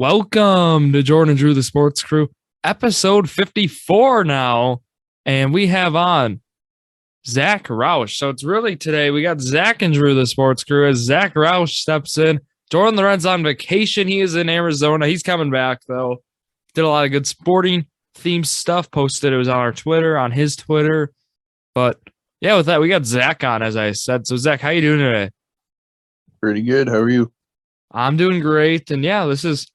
Welcome to Jordan and Drew, the Sports Crew, episode 54 now. And we have on Zack Rausch. So it's really today we got Zack and Drew, the Sports Crew, as Zack Rausch steps in. Jordon Lawrenz on vacation. He is in Arizona. He's coming back, though. Did a lot of good sporting themed stuff. Posted it was on our Twitter, on his Twitter. But yeah, with that, we got Zack on, as I said. So, Zack, how you doing today? Pretty good. How are you? I'm doing great. And yeah, this is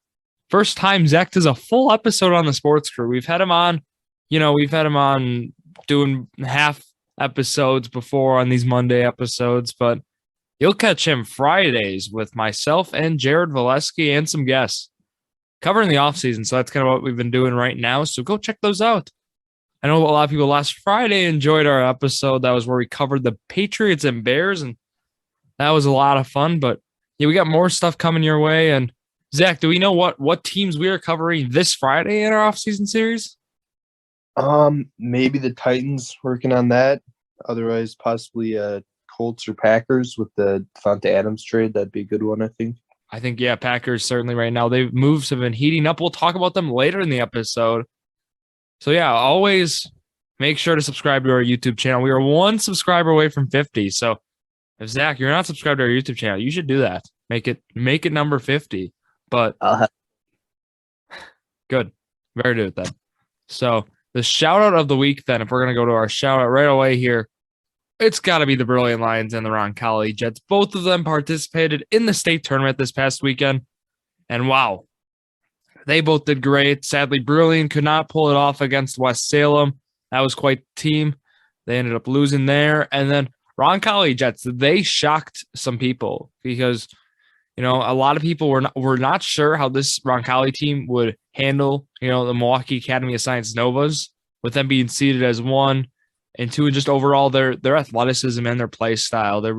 first time Zack does a full episode on the Sports Crew. We've had him on, doing half episodes before on these Monday episodes, but you'll catch him Fridays with myself and Jared Valesky and some guests covering the offseason. So that's kind of what we've been doing right now. So go check those out. I know a lot of people last Friday enjoyed our episode. That was where we covered the Patriots and Bears, and that was a lot of fun. But yeah, we got more stuff coming your way. And Zack, do we know what teams we are covering this Friday in our offseason series? Maybe the Titans working on that. Otherwise, possibly Colts or Packers with the Davonte Adams trade. That'd be a good one, I think. Yeah, Packers certainly right now. They've moves have been heating up. We'll talk about them later in the episode. So yeah, always make sure to subscribe to our YouTube channel. We are one subscriber away from 50. So if Zack, you're not subscribed to our YouTube channel, you should do that. Make it number 50. But good. Very good then. So the shout out of the week, then, if we're going to go to our shout out right away here, it's got to be the Brilliant Lions and the Roncalli Jets. Both of them participated in the state tournament this past weekend. And wow, they both did great. Sadly, Brilliant could not pull it off against West Salem. That was quite the team. They ended up losing there. And then Roncalli Jets, they shocked some people because a lot of people were not sure how this Roncalli team would handle, the Milwaukee Academy of Science Novas, with them being seeded as 1 and 2, and just overall their athleticism and their play style. They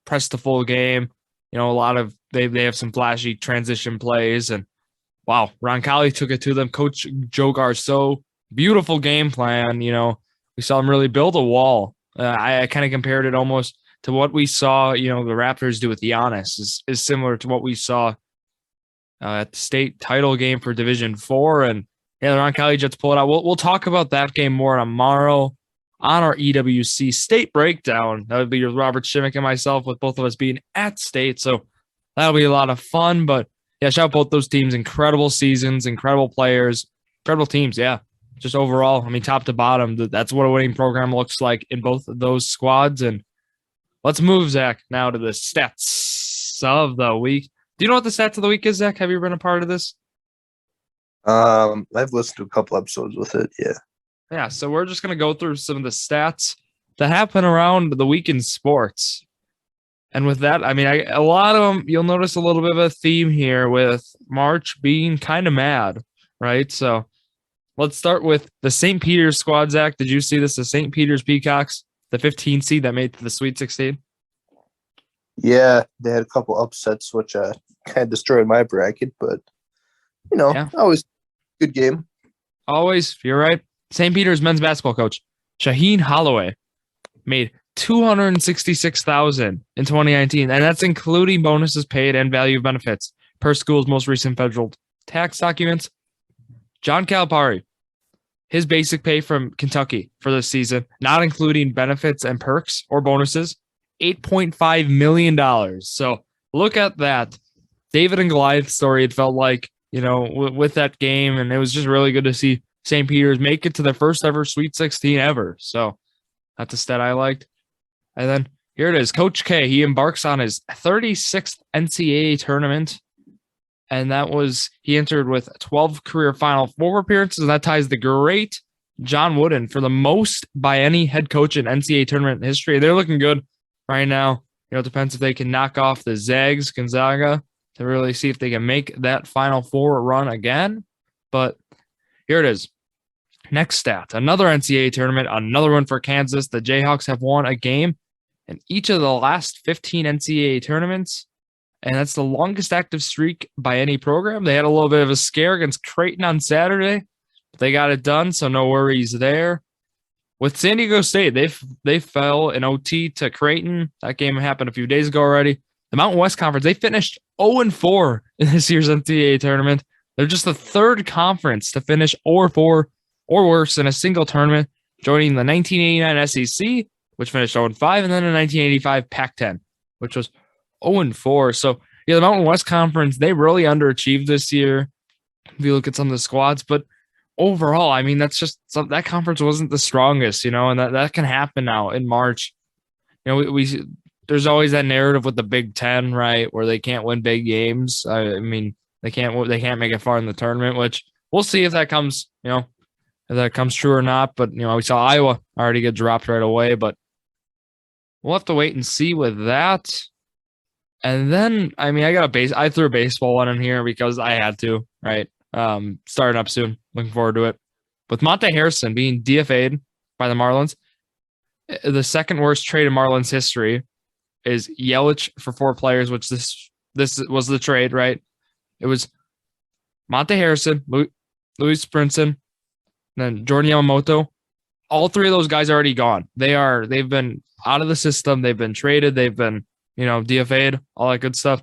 pressed the full game. A lot of they have some flashy transition plays, and wow, Roncalli took it to them. Coach Joe Garceau, beautiful game plan. We saw him really build a wall. I kind of compared it almost to what we saw, the Raptors do with Giannis is similar to what we saw at the state title game for Division 4. And yeah, the Roncalli Jets pull it out. We'll talk about that game more tomorrow on our EWC state breakdown. That would be with Robert Shimmick and myself, with both of us being at state. So that'll be a lot of fun. But yeah, shout out both those teams. Incredible seasons, incredible players, incredible teams. Yeah, just overall, top to bottom, that's what a winning program looks like in both of those squads. And let's move, Zack, now to the stats of the week. Do you know what the stats of the week is, Zack? Have you been a part of this? I've listened to a couple episodes with it, yeah. Yeah, so we're just going to go through some of the stats that happen around the week in sports. And with that, a lot of them, you'll notice a little bit of a theme here with March being kind of mad, right? So let's start with the St. Peter's squad, Zack. Did you see this? The St. Peter's Peacocks, the 15 seed that made it to the Sweet 16? Yeah, they had a couple upsets, which kind of destroyed my bracket, but, always good game. Always, you're right. St. Peter's men's basketball coach, Shaheen Holloway, made $266,000 in 2019, and that's including bonuses paid and value of benefits per school's most recent federal tax documents. John Calipari, his basic pay from Kentucky for this season, not including benefits and perks or bonuses, $8.5 million. So look at that. David and Goliath story, it felt like, with that game, and it was just really good to see St. Peter's make it to their first ever Sweet 16 ever. So that's a stat I liked. And then here it is. Coach K, he embarks on his 36th NCAA tournament. And he entered with 12 career Final Four appearances. And that ties the great John Wooden for the most by any head coach in NCAA tournament history. They're looking good right now. It depends if they can knock off the Zags, Gonzaga, to really see if they can make that Final Four run again. But here it is. Next stat, another NCAA tournament, another one for Kansas. The Jayhawks have won a game in each of the last 15 NCAA tournaments, and that's the longest active streak by any program. They had a little bit of a scare against Creighton on Saturday, but they got it done, so no worries there. With San Diego State, they fell in OT to Creighton. That game happened a few days ago already. The Mountain West Conference, they finished 0-4 in this year's NCAA tournament. They're just the third conference to finish 0-4 or worse in a single tournament, joining the 1989 SEC, which finished 0-5, and then the 1985 Pac-10, which was 0-4. So, yeah, the Mountain West Conference, they really underachieved this year if you look at some of the squads. But overall, I mean, that's just that conference wasn't the strongest, and that can happen now in March. We there's always that narrative with the Big Ten, right, where they can't win big games. I mean, they can't make it far in the tournament, which we'll see if that comes, if that comes true or not. But we saw Iowa already get dropped right away, but we'll have to wait and see with that. And then, I mean, I threw a baseball one in here because I had to, right? Starting up soon. Looking forward to it. With Monte Harrison being DFA'd by the Marlins, the second worst trade in Marlins history is Yelich for 4 players, which this was the trade, right? It was Monte Harrison, Luis Brinson, then Jordan Yamamoto. All 3 of those guys are already gone. They've been out of the system. They've been traded. They've been, DFA'd, all that good stuff.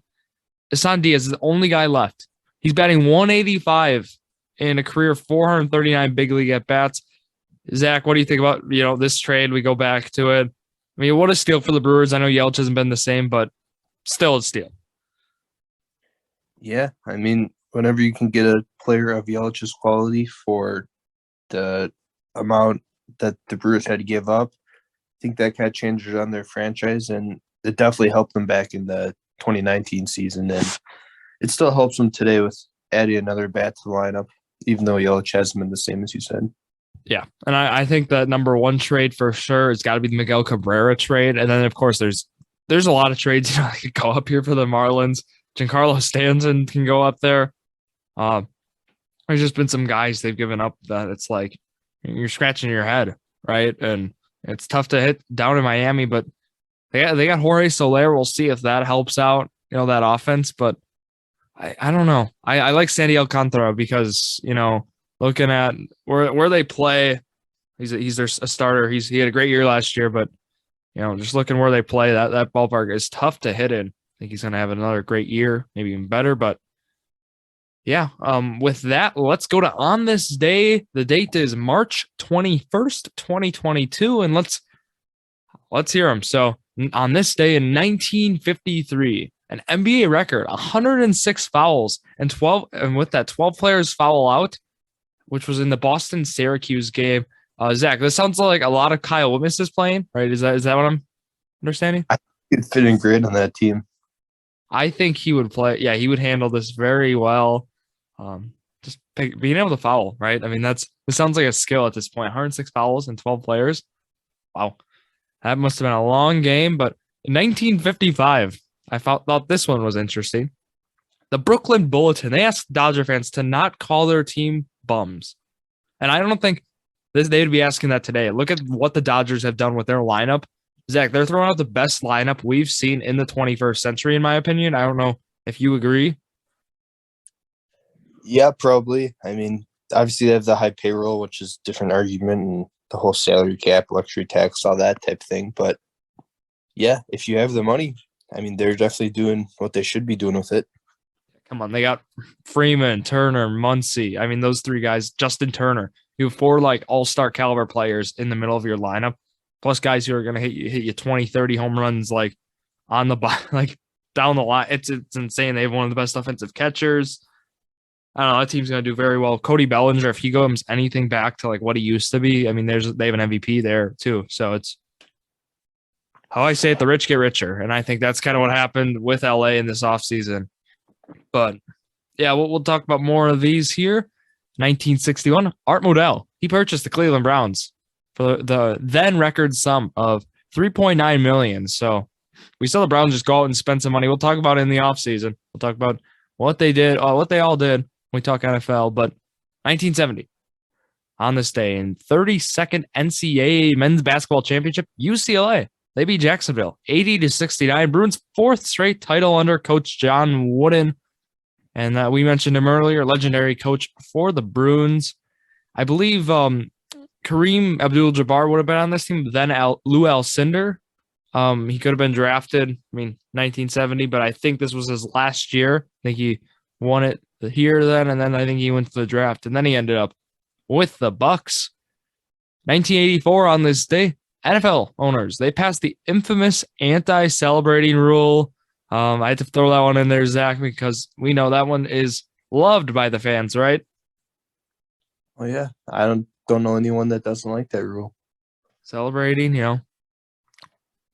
Isan Diaz is the only guy left. He's batting 185 in a career 439 big league at bats. Zach, what do you think about, this trade? We go back to it. I mean, what a steal for the Brewers. I know Yelich hasn't been the same, but still a steal. Yeah, I mean, whenever you can get a player of Yelich's quality for the amount that the Brewers had to give up, I think that kind of changed on their franchise, and it definitely helped them back in the 2019 season, and it still helps them today with adding another bat to the lineup, even though Yelich hasn't been the same as you said. Yeah, and I think that number one trade for sure has got to be the Miguel Cabrera trade, and then of course there's a lot of trades that could go up here for the Marlins. Giancarlo Stanton can go up there. There's just been some guys they've given up that it's like you're scratching your head, right? And it's tough to hit down in Miami, but they got Jorge Soler. We'll see if that helps out, that offense. But I don't know. I like Sandy Alcantara because looking at where they play, he's their starter. He had a great year last year, but just looking where they play, that ballpark is tough to hit in. I think he's going to have another great year, maybe even better. But yeah, with that, let's go to On This Day. The date is March 21st, 2022, and let's hear them. So on this day in 1953, an NBA record, 106 fouls and 12 players foul out, which was in the Boston-Syracuse game. Zach, this sounds like a lot of Kyle Whitmus is playing, right? Is that what I'm understanding? I think he'd fit in great on that team. I think he would play. Yeah, he would handle this very well. Just being able to foul, right? I mean, this sounds like a skill at this point. 106 fouls and 12 players. Wow. That must have been a long game, but in 1955, I thought this one was interesting. The Brooklyn Bulletin, they asked Dodger fans to not call their team bums. And I don't think they'd be asking that today. Look at what the Dodgers have done with their lineup. Zach, they're throwing out the best lineup we've seen in the 21st century, in my opinion. I don't know if you agree. Yeah, probably. I mean, obviously they have the high payroll, which is a different argument, and the whole salary cap, luxury tax, all that type of thing. But yeah, if you have the money, I mean, they're definitely doing what they should be doing with it. Come on, they got Freeman, Turner, Muncy. I mean, those 3 guys, Justin Turner. You have 4 all-star caliber players in the middle of your lineup, plus guys who are going to hit you 20, 30 home runs on the down the line. It's insane. They have one of the best offensive catchers. I don't know. That team's going to do very well. Cody Bellinger, if he goes anything back to what he used to be, I mean, they have an MVP there too. So it's how I say it, the rich get richer. And I think that's kind of what happened with LA in this offseason. But yeah, we'll talk about more of these here. 1961, Art Modell. He purchased the Cleveland Browns for the then record sum of $3.9 million. So we saw the Browns just go out and spend some money. We'll talk about it in the offseason. We'll talk about what they did, what they all did when we talk NFL. But 1970, on this day, in 32nd NCAA men's basketball championship, UCLA. They beat Jacksonville 80-69. Bruins' 4th straight title under Coach John Wooden. And we mentioned him earlier, legendary coach for the Bruins. I believe Kareem Abdul-Jabbar would have been on this team, but then Lou Alcindor. He could have been drafted, 1970, but I think this was his last year. I think he won it here then, and then I think he went to the draft, and then he ended up with the Bucks. 1984 on this day, NFL owners, they passed the infamous anti-celebrating rule. I had to throw that one in there, Zach, because we know that one is loved by the fans, right? Oh yeah, I don't know anyone that doesn't like that rule. Celebrating,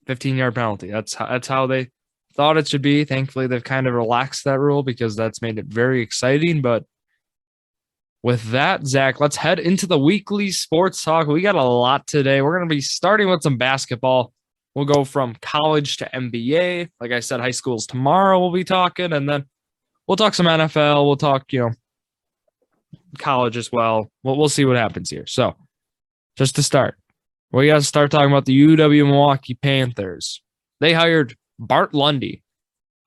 15-yard penalty. That's how they thought it should be. Thankfully, they've kind of relaxed that rule because that's made it very exciting. But with that, Zach, let's head into the weekly sports talk. We got a lot today. We're going to be starting with some basketball. We'll go from college to NBA. Like I said, high schools tomorrow we'll be talking, and then we'll talk some NFL. We'll talk, college as well. We'll see what happens here. So, just to start, we got to start talking about the UW-Milwaukee Panthers. They hired Bart Lundy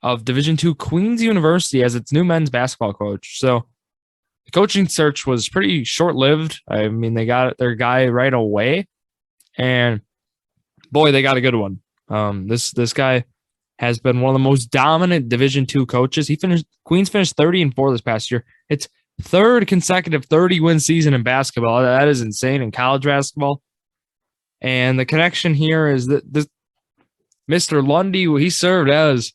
of Division II Queens University as its new men's basketball coach. So, the coaching search was pretty short-lived. I mean, they got their guy right away, and boy, they got a good one. This guy has been one of the most dominant Division II coaches. Queens finished 30-4 this past year. It's third consecutive 30-win season in basketball. That is insane in college basketball. And the connection here is that this Mr. Lundy, he served as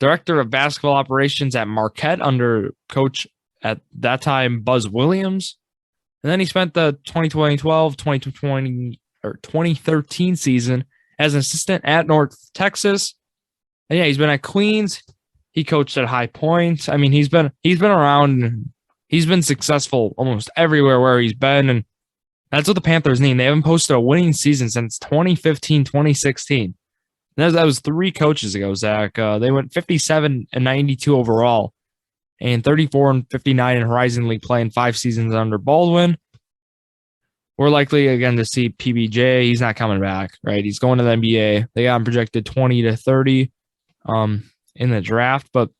director of basketball operations at Marquette under coach at that time Buzz Williams. And then he spent the 2012, 2020 or 2013 season as an assistant at North Texas. And yeah, he's been at Queens. He coached at High Point. I mean, he's been around. He's been successful almost everywhere where he's been, and that's what the Panthers need. They haven't posted a winning season since 2015, 2016. And that was 3 coaches ago, Zach. They went 57-92 overall and 34-59 in Horizon League play in 5 seasons under Baldwin. We're likely, again, to see PBJ. He's not coming back, right? He's going to the NBA. They got him projected 20-30 in the draft. But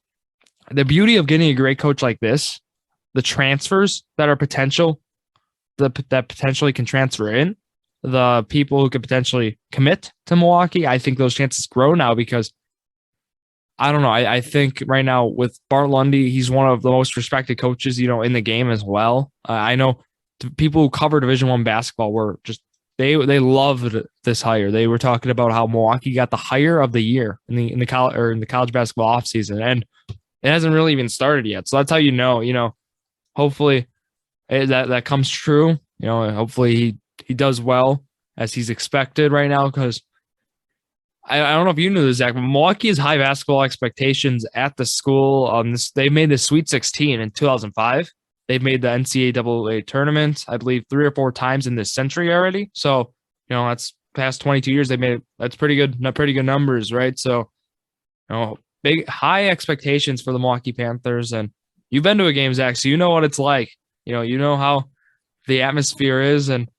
the beauty of getting a great coach like this, the transfers that are potential, that potentially can transfer in, the people who could potentially commit to Milwaukee, I think those chances grow now because I don't know. I think right now with Bart Lundy, he's one of the most respected coaches, in the game as well. I know people who cover Division I basketball were just they loved this hire. They were talking about how Milwaukee got the hire of the year in the college basketball offseason, and it hasn't really even started yet. So that's how hopefully that comes true. Hopefully he does well as he's expected right now, because I don't know if you knew this, Zach, but Milwaukee has high basketball expectations at the school. They made the Sweet 16 in 2005. They've made the NCAA tournament, I believe, 3 or 4 times in this century already. So, that's past 22 years. That's pretty good numbers, right? So, big high expectations for the Milwaukee Panthers. And you've been to a game, Zach, so you know what it's like. You know how the atmosphere is, and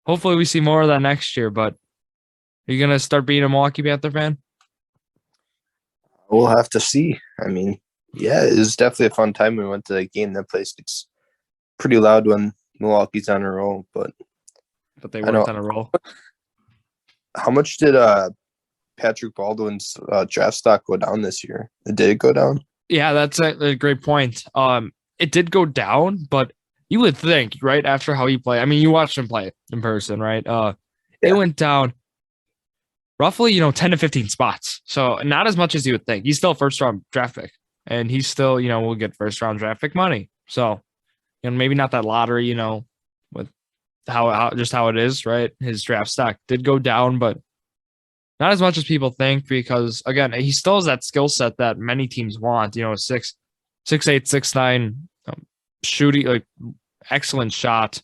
hopefully we see more of that next year. But are you gonna start being a Milwaukee Panther fan? We'll have to see. I mean, yeah, it was definitely a fun time when we went to the game. That place gets pretty loud when Milwaukee's on a roll, but they weren't on a roll. How much did Patrick Baldwin's draft stock go down this year? Did it go down? Yeah, that's a great point. It did go down, but you would think, right, after how he played. I mean, you watched him play in person, right? It went down roughly, 10 to 15 spots. So not as much as you would think. He's still a first-round draft pick, and he's still, will get first-round draft pick money. So, maybe not that lottery, with how it is, right? His draft stock did go down, but not as much as people think, because again, he still has that skill set that many teams want. 6'8", 6'9", shooting, like excellent shot,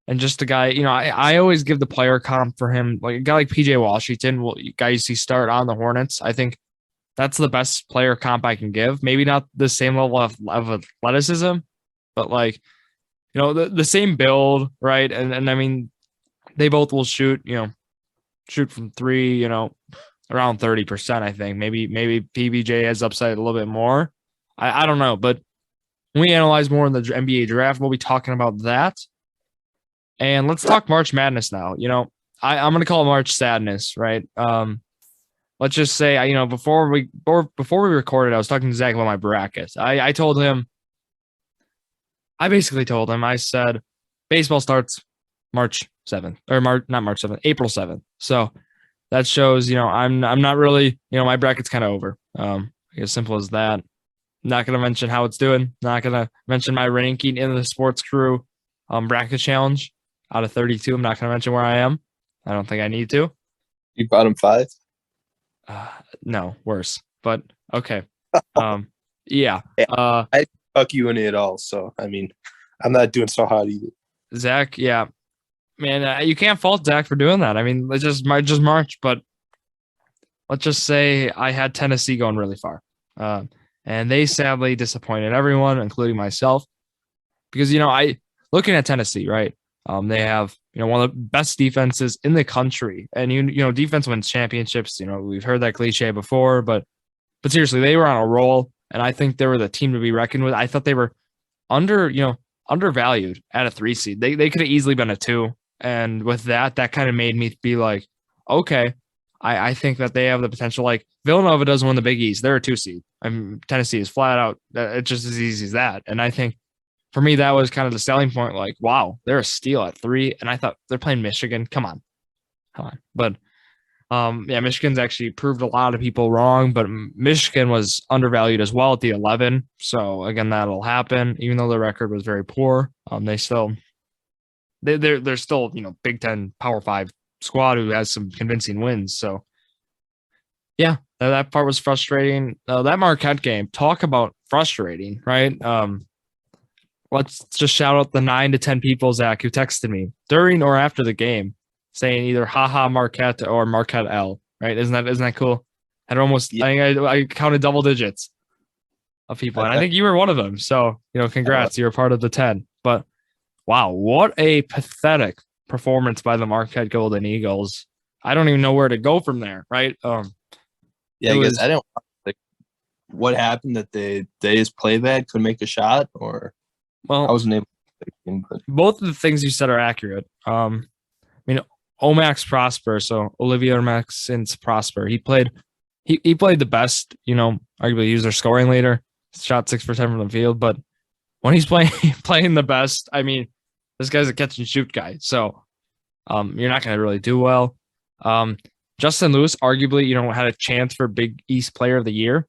and just a guy. I always give the player comp for him, like a guy like PJ Washington. Guy you see start on the Hornets. I think that's the best player comp I can give. Maybe not the same level of athleticism, but like the same build, right? And I mean, they both will shoot from 3, around 30%, I think. Maybe PBJ has upside a little bit more. I don't know, but when we analyze more in the NBA draft, we'll be talking about that. And let's talk March Madness now. I'm going to call it March Sadness, right? Let's just say, before we recorded, I was talking to Zack about my bracket. I told him I basically told him, I said, baseball starts March 7th, or not March 7th, April 7th. So that shows, I'm not really, my bracket's kind of over. As simple as that. Not going to mention how it's doing. Not going to mention my ranking in the Sports Crew bracket challenge out of 32. I'm not going to mention where I am. I don't think I need to. You bottom 5? No, worse. But okay. Yeah. I fuck you in it all. So I mean, I'm not doing so hot either. Zach, yeah, man, you can't fault Zach for doing that. I mean, let's just March, but let's just say I had Tennessee going really far, and they sadly disappointed everyone, including myself, because I looking at Tennessee, right? They have one of the best defenses in the country, and defense wins championships. We've heard that cliche before, but seriously, they were on a roll, and I think they were the team to be reckoned with. I thought they were undervalued at a 3 seed. They could have easily been a 2, and with that kind of made me be like, okay, I think that they have the potential. Like Villanova doesn't win the Big East; they're a 2 seed. Tennessee is flat out. It's just as easy as that. And I think for me, that was kind of the selling point. Like, wow, they're a steal at 3, and I thought they're playing Michigan. Come on. But Michigan's actually proved a lot of people wrong, but Michigan was undervalued as well at the 11. So again, that'll happen. Even though the record was very poor, they're still Big Ten Power 5 squad who has some convincing wins. So yeah, that part was frustrating. That Marquette game, talk about frustrating, right? Let's just shout out the 9 to 10 people, Zach, who texted me during or after the game, saying either haha Marquette or Marquette L, right? Isn't that cool? I think I counted double digits of people, and I think you were one of them. So, congrats, you're part of the 10. But wow, what a pathetic performance by the Marquette Golden Eagles. I don't even know where to go from there, right? I guess I don't like what happened that they just play bad, couldn't make a shot, or I wasn't able to. But both of the things you said are accurate. Omax Prosper, so Olivier Maxence Prosper, he played the best, arguably he was their scoring leader, shot 6 for 10 from the field, but when he's playing the best, I mean, this guy's a catch and shoot guy, so you're not going to really do well. Justin Lewis, arguably, had a chance for Big East Player of the Year.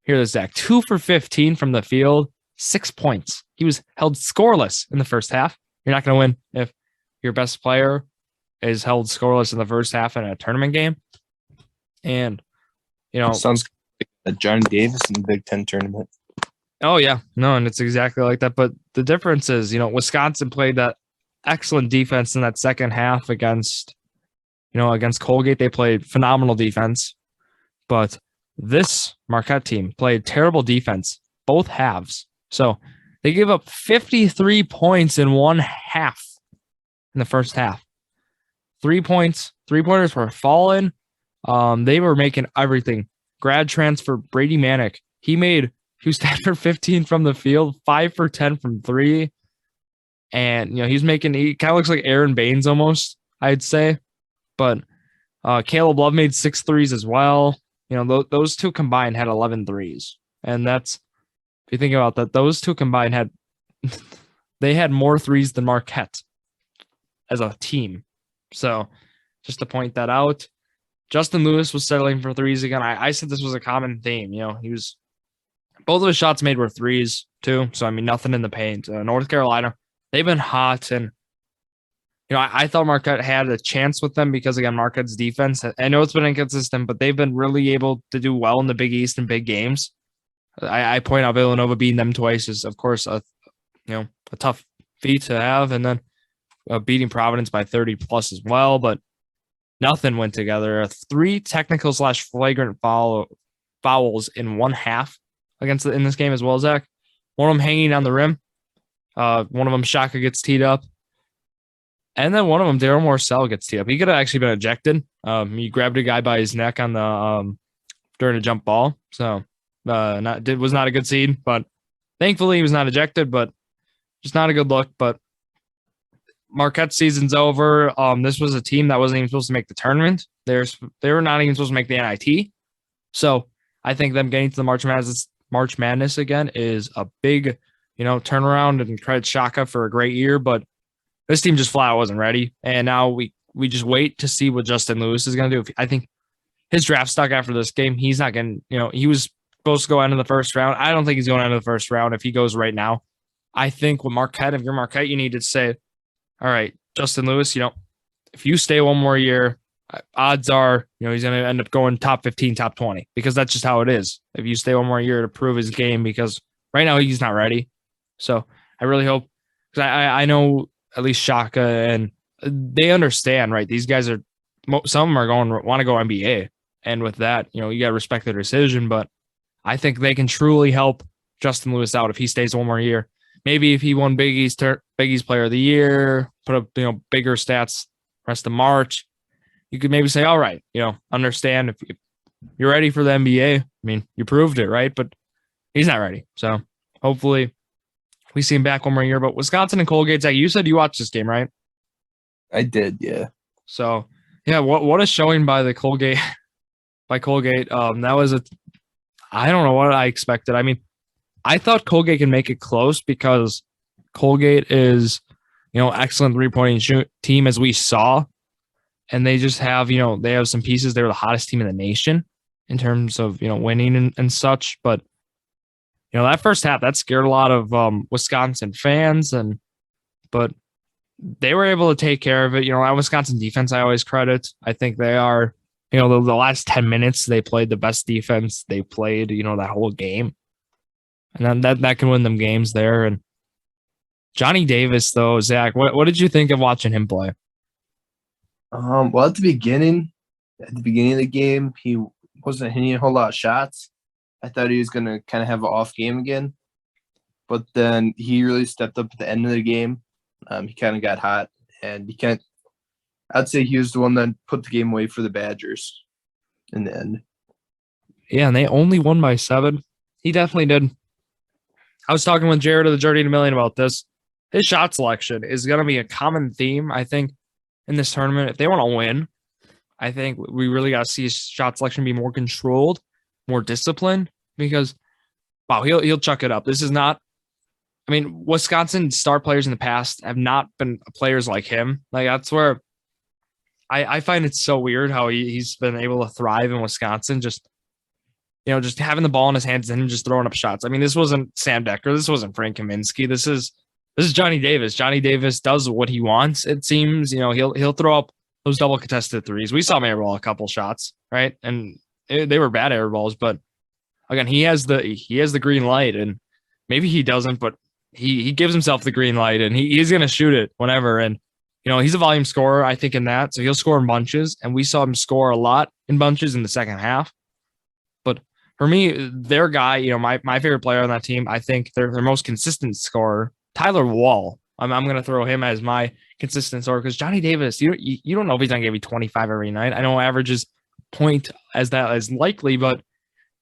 Here's Zach, 2 for 15 from the field, 6 points. He was held scoreless in the first half. You're not going to win if your best player is held scoreless in the first half in a tournament game. And, sounds like a Johnny Davis in the Big Ten tournament. Oh, yeah. No, and it's exactly like that. But the difference is, Wisconsin played that excellent defense in that second half against Colgate. They played phenomenal defense. But this Marquette team played terrible defense, both halves. So they gave up 53 points in one half in the first half. 3 points, 3-pointers were falling. They were making everything. Grad transfer Brady Manick. He was 10 for 15 from the field, 5 for 10 from 3. And, he kind of looks like Aaron Baines almost, I'd say. But Caleb Love made 6 threes as well. Those two combined had 11 threes. And that's, if you think about that, those two combined they had more threes than Marquette as a team. So just to point that out, Justin Lewis was settling for threes again. I said this was a common theme. Both of his shots made were threes too. So, nothing in the paint. North Carolina, they've been hot. And, I thought Marquette had a chance with them because, again, Marquette's defense, I know it's been inconsistent, but they've been really able to do well in the Big East and big games. I point out Villanova beating them twice is, of course, a tough feat to have. And then beating Providence by 30 plus as well, but nothing went together. 3 technical/flagrant fouls in one half in this game as well, Zach. One of them hanging on the rim. One of them, Shaka gets teed up. And then one of them, Daryl Morcell gets teed up. He could have actually been ejected. He grabbed a guy by his neck on the during a jump ball. So was not a good scene, but thankfully he was not ejected, but just not a good look. But Marquette season's over. This was a team that wasn't even supposed to make the tournament. They were not even supposed to make the NIT. So I think them getting to the March Madness again is a big, turn around and credit Shaka for a great year, but this team just flat out wasn't ready. And now we just wait to see what Justin Lewis is going to do. I think his draft stock after this game, he's not going to, he was supposed to go into the first round. I don't think he's going into the first round if he goes right now. I think with Marquette, if you're Marquette, you need to say, all right, Justin Lewis, if you stay one more year, odds are, he's going to end up going top 15, top 20, because that's just how it is. If you stay one more year to prove his game, because right now he's not ready. So I really hope, because I know at least Shaka and they understand, right? These guys are, some of them want to go NBA. And with that, you got to respect their decision, but I think they can truly help Justin Lewis out if he stays one more year. Maybe if he won Big East Player of the Year, put up bigger stats rest of March, you could maybe say, all right, understand if you're ready for the NBA. I mean, you proved it, right? But he's not ready. So hopefully we see him back one more year. But Wisconsin and Colgate, Zach, you said you watched this game, right? I did, yeah. So yeah, what a showing by the Colgate by Colgate. That was I don't know what I expected. I mean, I thought Colgate can make it close because Colgate is, excellent 3-point shoot team as we saw. And they just have, they have some pieces. They were the hottest team in the nation in terms of, winning and such. But, that first half, that scared a lot of Wisconsin fans. But they were able to take care of it. That Wisconsin defense I always credit. I think they are, the last 10 minutes, they played the best defense they played, that whole game. And then that can win them games there. And Johnny Davis, though, Zach, what did you think of watching him play? Well, at the beginning of the game, he wasn't hitting a whole lot of shots. I thought he was going to kind of have an off game again. But then he really stepped up at the end of the game. He kind of got hot. And I'd say he was the one that put the game away for the Badgers in the end. Yeah, and they only won by 7. He definitely did. I was talking with Jared of the Jordon Million about this. His shot selection is going to be a common theme, I think, in this tournament. If they want to win, I think we really got to see his shot selection be more controlled, more disciplined, because, wow, he'll chuck it up. This is not, Wisconsin star players in the past have not been players like him. Like, that's where I find it so weird how he's been able to thrive in Wisconsin, just having the ball in his hands and him just throwing up shots. This wasn't Sam Decker. This wasn't Frank Kaminsky. This is Johnny Davis. Johnny Davis does what he wants. It seems, he'll throw up those double contested threes. We saw him airball a couple shots, right? And they were bad airballs, but again, he has the green light, and maybe he doesn't, but he gives himself the green light, and he's going to shoot it whenever. And, he's a volume scorer, I think, in that. So he'll score in bunches, and we saw him score a lot in bunches in the second half. But for me, their guy, my favorite player on that team, I think their most consistent scorer, Tyler Wall. I'm going to throw him as my consistent scorer because Johnny Davis, you don't know if he's going to give you 25 every night. I know averages point as that is likely, but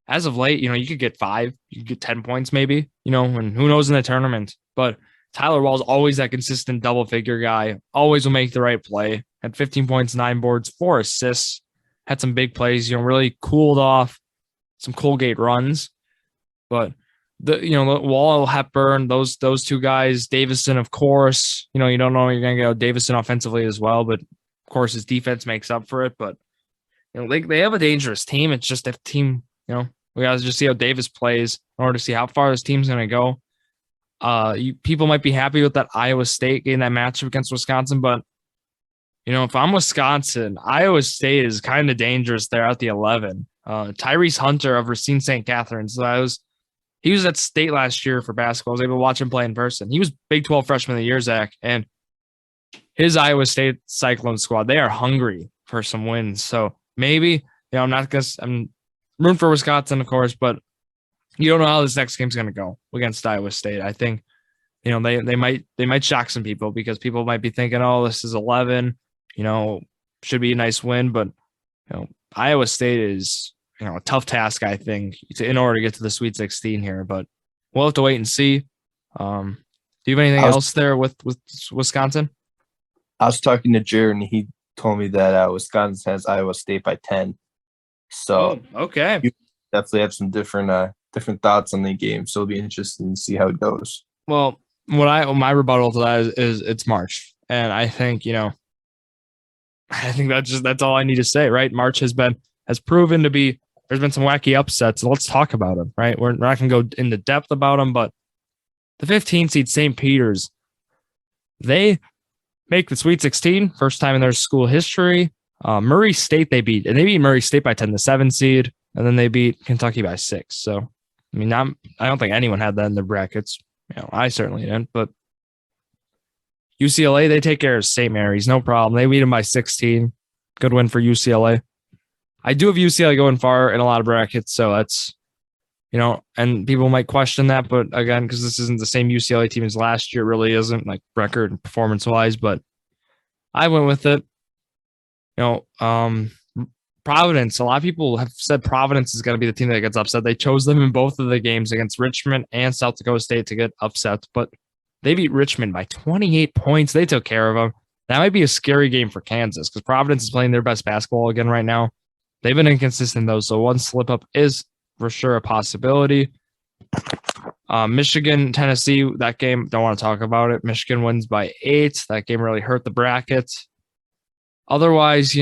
as of late, you could get 5, you could get 10 points maybe, and who knows in the tournament. But Tyler Wall is always that consistent double figure guy, always will make the right play. Had 15 points, 9 boards, 4 assists, had some big plays, really cooled off some Colgate runs. But the Wall, Hepburn, those two guys, Davison, of course, you don't know you're going to get Davison offensively as well, but of course his defense makes up for it. But they have a dangerous team. It's just if team, we got to just see how Davis plays in order to see how far this team's going to go. People might be happy with that Iowa State getting that matchup against Wisconsin, but if I'm Wisconsin, Iowa State is kind of dangerous there at the 11. Tyrese Hunter of Racine St. Catharines. So he was at State last year for basketball. I was able to watch him play in person. He was Big 12 Freshman of the Year, Zach, and his Iowa State Cyclone squad, they are hungry for some wins. So maybe, I'm rooting for Wisconsin, of course, but you don't know how this next game's going to go against Iowa State. I think, they might shock some people because people might be thinking, oh, this is 11, should be a nice win. But, Iowa State is, a tough task, I think, in order to get to the Sweet 16 here. But we'll have to wait and see. Do you have anything else there with Wisconsin? I was talking to Jared, and he told me that Wisconsin has Iowa State by 10. So okay, you definitely have some different thoughts on the game. So it'll be interesting to see how it goes. Well, my rebuttal to that is it's March, and I think that's all I need to say, right? March has proven to be. There's been some wacky upsets. So let's talk about them, right? We're not going to go into depth about them, but the 15 seed St. Peter's, they make the Sweet 16, first time in their school history. Murray State they beat, and they beat Murray State by 10, the 7 seed, and then they beat Kentucky by 6. So, I mean, I don't think anyone had that in their brackets. I certainly didn't, but UCLA, they take care of St. Mary's, no problem. They beat them by 16. Good win for UCLA. I do have UCLA going far in a lot of brackets, so that's, and people might question that, but again, because this isn't the same UCLA team as last year, it really isn't, like record and performance-wise, but I went with it. Providence, a lot of people have said Providence is going to be the team that gets upset. They chose them in both of the games against Richmond and South Dakota State to get upset, but they beat Richmond by 28 points. They took care of them. That might be a scary game for Kansas because Providence is playing their best basketball again right now. They've been inconsistent, though, so one slip-up is for sure a possibility. Michigan, Tennessee, that game, don't want to talk about it. Michigan wins by 8. That game really hurt the bracket. Otherwise,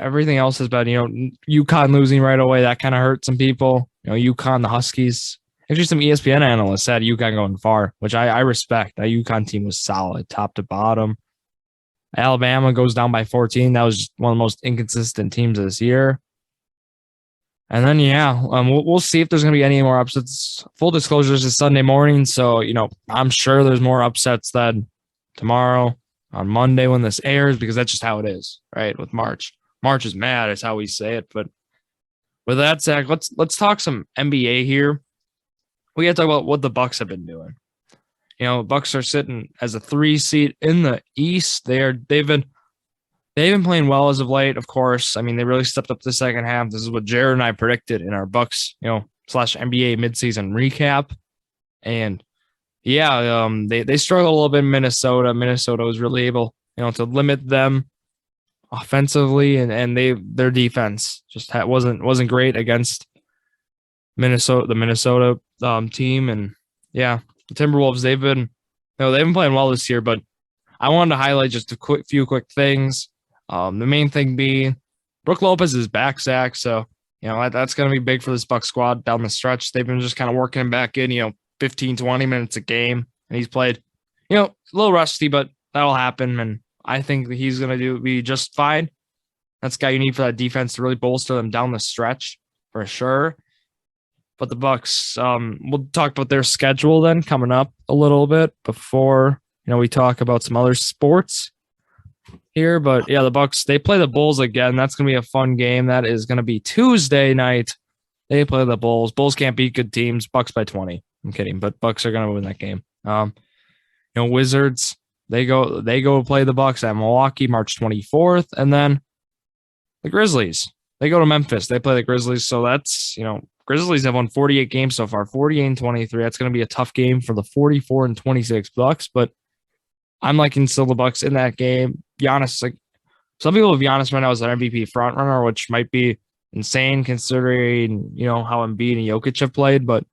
everything else has been, UConn losing right away. That kind of hurt some people. UConn, the Huskies. Actually, some ESPN analysts said UConn going far, which I respect. That UConn team was solid, top to bottom. Alabama goes down by 14. That was just one of the most inconsistent teams this year. And then, we'll see if there's going to be any more upsets. Full disclosure, this is Sunday morning, so, I'm sure there's more upsets than tomorrow on Monday when this airs, because that's just how it is, right, with March. March is mad, is how we say it. But with that, Zach, let's talk some NBA here. We got to talk about what the Bucks have been doing. Bucks are sitting as a 3 seed in the East. They've been playing well as of late, of course. I mean, they really stepped up the second half. This is what Jared and I predicted in our Bucks, / NBA midseason recap. And they struggled a little bit in Minnesota. Minnesota was really able, to limit them offensively, and their defense just wasn't great against Minnesota, the Minnesota team. And the Timberwolves, they've been playing well this year, but I wanted to highlight just a few quick things. The main thing being Brook Lopez is back, Zach. So, that's going to be big for this Buck squad down the stretch. They've been just kind of working him back in, 15, 20 minutes a game. And he's played, a little rusty, but that'll happen. And I think that he's going to be just fine. That's the guy you need for that defense to really bolster them down the stretch for sure. But the Bucks, we'll talk about their schedule then coming up a little bit before, we talk about some other sports here. But the Bucks, they play the Bulls again. That's going to be a fun game. That is going to be Tuesday night. They play the Bulls. Bulls can't beat good teams. Bucks by 20. I'm kidding, but Bucks are going to win that game. Wizards, they go play the Bucks at Milwaukee March 24th, and then the Grizzlies, they go to Memphis. They play the Grizzlies, so that's, Grizzlies have won 48 games so far, 48-23. That's going to be a tough game for the 44-26 Bucks, but I'm liking still the Bucks in that game. Giannis, some people have Giannis right now as their MVP frontrunner, which might be insane considering, how Embiid and Jokic have played, but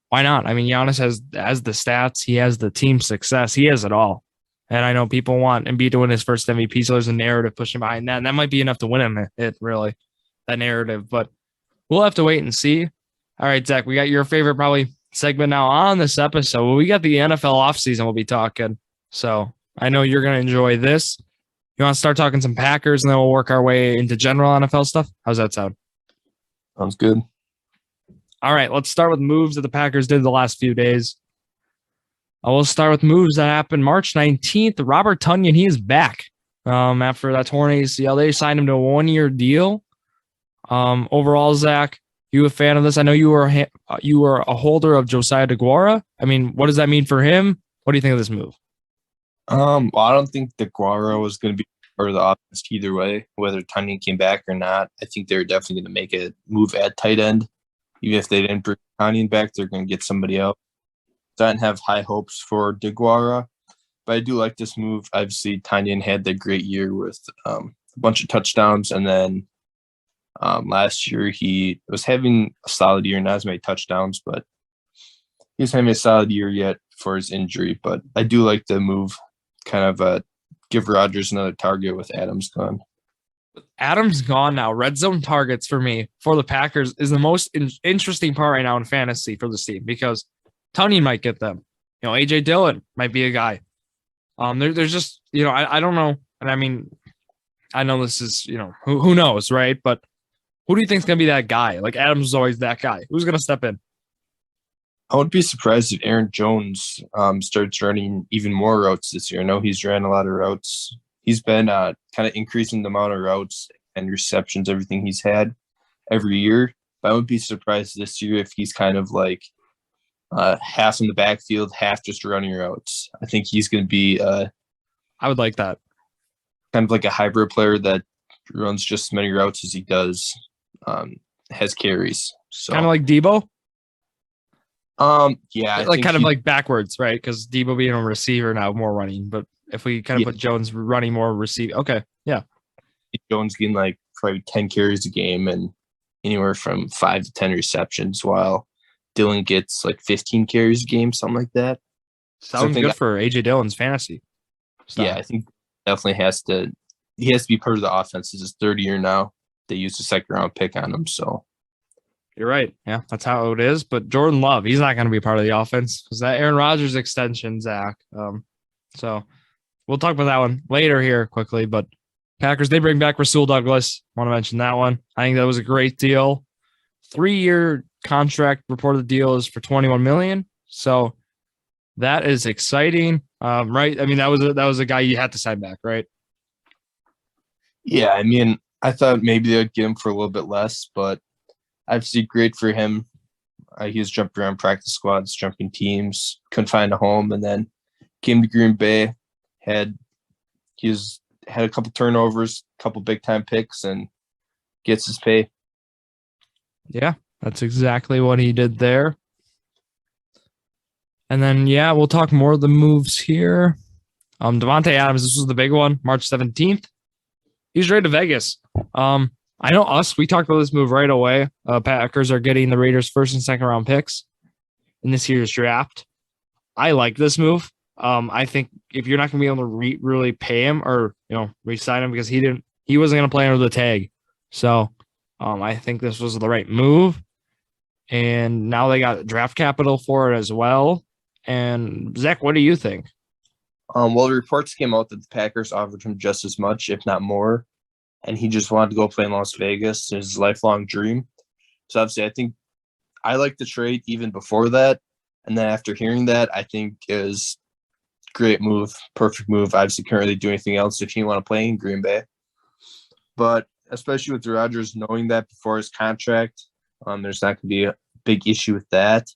why not? I mean, Giannis has the stats. He has the team success. He has it all. And I know people want Embiid to win his first MVP, so there's a narrative pushing behind that. And that might be enough to win him, that narrative. But we'll have to wait and see. All right, Zach, we got your favorite probably segment now on this episode. Well, we got the NFL offseason we'll be talking. So I know you're going to enjoy this. You want to start talking some Packers, and then we'll work our way into general NFL stuff? How's that sound? Sounds good. All right, let's start with moves that the Packers did the last few days. We'll start with moves that happened March 19th. Robert Tonyan, he is back after that torn ACL. They signed him to a 1-year deal. Overall, Zach, you a fan of this? I know you were a holder of Josiah DeGuara. I mean, what does that mean for him? What do you think of this move? Well, I don't think DeGuara was going to be part of the offense either way, whether Tonyan came back or not. I think they're definitely going to make a move at tight end. Even if they didn't bring Tonyan back, they're going to get somebody else. So I didn't have high hopes for DeGuara, but I do like this move. Obviously, Tonyan had that great year with a bunch of touchdowns, and then last year he was having a solid year, not as many touchdowns, but he's having a solid year yet for his injury, but I do like the move, kind of give Rodgers another target with Adams gone. Adams gone now. Red zone targets for me for the Packers is the most interesting part right now in fantasy for this team because Tonyan might get them. AJ Dillon might be a guy. There's just, I don't know. And I mean, I know this is, who knows, right? But who do you think is going to be that guy? Like Adams is always that guy. Who's going to step in? I wouldn't be surprised if Aaron Jones starts running even more routes this year. I know he's ran a lot of routes. He's been kind of increasing the amount of routes and receptions, everything he's had every year. But I wouldn't be surprised this year if he's kind of like half in the backfield, half just running routes. I think he's going to be I would like that. Kind of like a hybrid player that runs just as many routes as he does, has carries. So kind of like Debo? Yeah. Like kind of like backwards, right? Because Debo being a receiver now, more running. But if we kind of put Jones running more receive, okay, yeah. Jones getting like probably 10 carries a game and anywhere from 5 to 10 receptions, while Dillon gets like 15 carries a game, something like that. Sounds good for AJ Dillon's fantasy style. Yeah, I think definitely he has to be part of the offense. This is his third year now. They used a second round pick on him, so you're right. Yeah, that's how it is. But Jordan Love, he's not going to be part of the offense because that Aaron Rodgers extension, Zach. So we'll talk about that one later here quickly. But Packers, they bring back Rasul Douglas. Want to mention that one. I think that was a great deal. 3-year contract. Reported deal is for $21 million. So that is exciting, right? I mean, that was a guy you had to sign back, right? Yeah, I mean, I thought maybe they'd get him for a little bit less, but obviously great for him. He was jumping around practice squads, jumping teams, couldn't find a home, and then came to Green Bay. Had a couple turnovers, a couple big time picks, and gets his pay. Yeah, that's exactly what he did there. And then, yeah, we'll talk more of the moves here. Davonte Adams, this was the big one, March 17th. He's traded to Vegas. I know we talked about this move right away. Packers are getting the Raiders' first and second round picks in this year's draft. I like this move. I think if you're not going to be able to really pay him or re-sign him because he wasn't going to play under the tag. So I think this was the right move. And now they got draft capital for it as well. And Zach, what do you think? Well, the reports came out that the Packers offered him just as much, if not more, and he just wanted to go play in Las Vegas, his lifelong dream. So obviously, I think I like the trade even before that, and then after hearing that, I think is great move, perfect move. Obviously, can't really do anything else if you want to play in Green Bay, but especially with Rodgers knowing that before his contract, there's not going to be a big issue with that.